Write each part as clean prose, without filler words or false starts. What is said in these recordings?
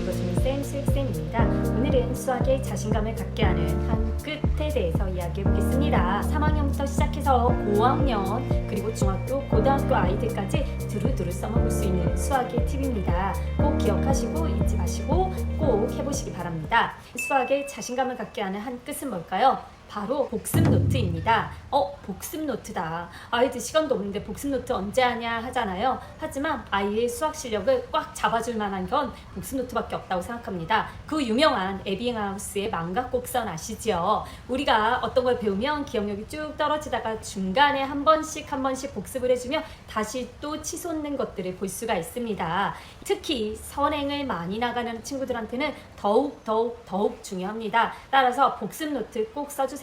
읽어주는 쌤 수익쌤입니다. 오늘은 수학에 자신감을 갖게 하는 한 끝에 대해서 이야기해 보겠습니다. 3학년부터 시작해서 고학년 그리고 중학교, 고등학교 아이들까지 두루두루 써먹을 수 있는 수학의 팁입니다. 꼭 기억하시고 잊지 마시고 꼭 해보시기 바랍니다. 수학에 자신감을 갖게 하는 한 끝은 뭘까요? 바로 복습 노트입니다. 복습 노트다. 아이들 시간도 없는데 복습 노트 언제 하냐 하잖아요. 하지만 아이의 수학 실력을 꽉 잡아줄 만한 건 복습 노트밖에 없다고 생각합니다. 그 유명한 에빙하우스의 망각곡선 아시죠? 우리가 어떤 걸 배우면 기억력이 쭉 떨어지다가 중간에 한 번씩 복습을 해주면 다시 또 치솟는 것들을 볼 수가 있습니다. 특히 선행을 많이 나가는 친구들한테는 더욱 중요합니다. 따라서 복습 노트 꼭 써주세요.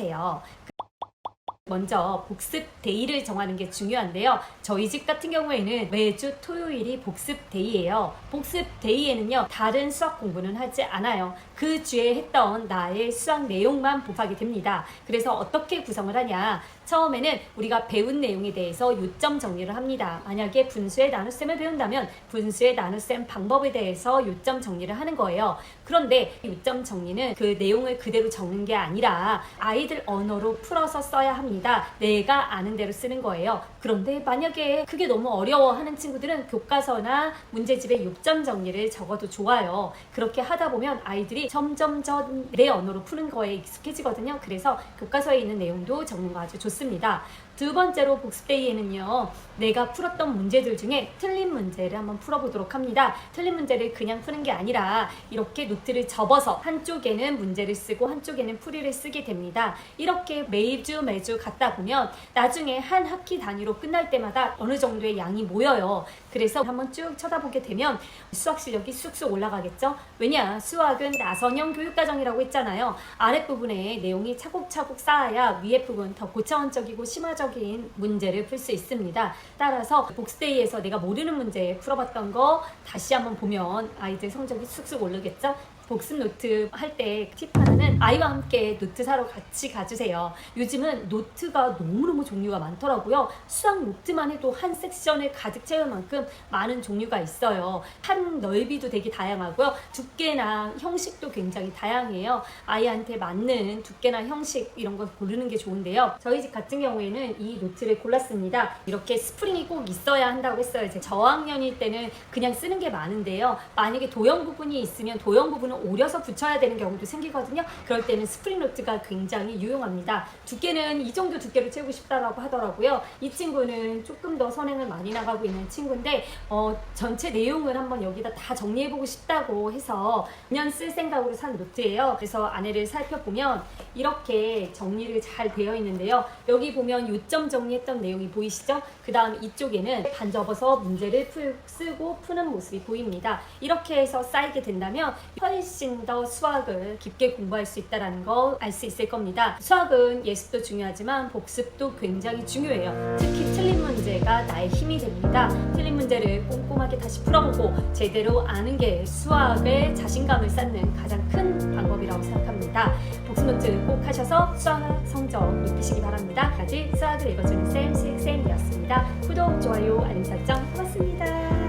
먼저 복습 데이를 정하는 게 중요한데요. 저희 집 같은 경우에는 매주 토요일이 복습 데이예요. 복습 데이에는요, 다른 수학 공부는 하지 않아요. 그 주에 했던 나의 수학 내용만 복습하게 됩니다. 그래서 어떻게 구성을 하냐? 처음에는 우리가 배운 내용에 대해서 요점 정리를 합니다. 만약에 분수의 나눗셈을 배운다면 분수의 나눗셈 방법에 대해서 요점 정리를 하는 거예요. 그런데 요점 정리는 그 내용을 그대로 적는 게 아니라 아이들 언어로 풀어서 써야 합니다. 내가 아는 대로 쓰는 거예요. 그런데 만약에 그게 너무 어려워하는 친구들은 교과서나 문제집에 요점 정리를 적어도 좋아요. 그렇게 하다 보면 아이들이 점점점 내 언어로 푸는 거에 익숙해지거든요. 그래서 교과서에 있는 내용도 적는 거 아주 좋습니다. 두 번째로 복습데이에는요, 내가 풀었던 문제들 중에 틀린 문제를 한번 풀어보도록 합니다. 틀린 문제를 그냥 푸는 게 아니라 이렇게 노트를 접어서 한쪽에는 문제를 쓰고 한쪽에는 풀이를 쓰게 됩니다. 이렇게 매주 갖다 보면 나중에 한 학기 단위로 끝날 때마다 어느 정도의 양이 모여요. 그래서 한번 쭉 쳐다보게 되면 수학 실력이 쑥쑥 올라가겠죠? 왜냐? 수학은 나선형 교육과정이라고 했잖아요. 아랫부분에 내용이 차곡차곡 쌓아야 위에 부분 더 고차원적이고 심화적인 문제를 풀 수 있습니다. 따라서 복습데이에서 내가 모르는 문제 풀어봤던 거 다시 한번 보면 아이들 성적이 쑥쑥 오르겠죠? 복습 노트 할 때 팁 하나는 아이와 함께 노트 사러 같이 가주세요. 요즘은 노트가 너무너무 종류가 많더라고요. 수학 노트만 해도 한 섹션을 가득 채울 만큼 많은 종류가 있어요. 판 넓이도 되게 다양하고요. 두께나 형식도 굉장히 다양해요. 아이한테 맞는 두께나 형식 이런 거 고르는 게 좋은데요. 저희 집 같은 경우에는 이 노트를 골랐습니다. 이렇게 스프링이 꼭 있어야 한다고 했어요. 제 저학년일 때는 그냥 쓰는 게 많은데요. 만약에 도형 부분이 있으면 도형 부분은 오려서 붙여야 되는 경우도 생기거든요. 그럴 때는 스프링 노트가 굉장히 유용합니다. 두께는 이 정도 두께로 채우고 싶다라고 하더라고요. 이 친구는 조금 더 선행을 많이 나가고 있는 친구인데 전체 내용을 한번 여기다 다 정리해보고 싶다고 해서 그냥 쓸 생각으로 산 노트예요. 그래서 안에를 살펴보면 이렇게 정리를 잘 되어 있는데요. 여기 보면 요점 정리했던 내용이 보이시죠? 그 다음 이쪽에는 반 접어서 문제를 쓰고 푸는 모습이 보입니다. 이렇게 해서 쌓이게 된다면 훨씬 더 수학을 깊게 공부할 수 있다는 거 알 수 있을 겁니다. 수학은 예습도 중요하지만 복습도 굉장히 중요해요. 특히 틀린 문제가 나의 힘이 됩니다. 틀린 문제를 꼼꼼하게 다시 풀어보고 제대로 아는 게 수학의 자신감을 쌓는 가장 큰 방법이라고 생각합니다. 복습 노트 꼭 하셔서 수학 성적 높이시기 바랍니다. 까지 수학을 읽어주는 쌤, 수익쌤이었습니다. 구독, 좋아요, 알림 설정 고맙습니다.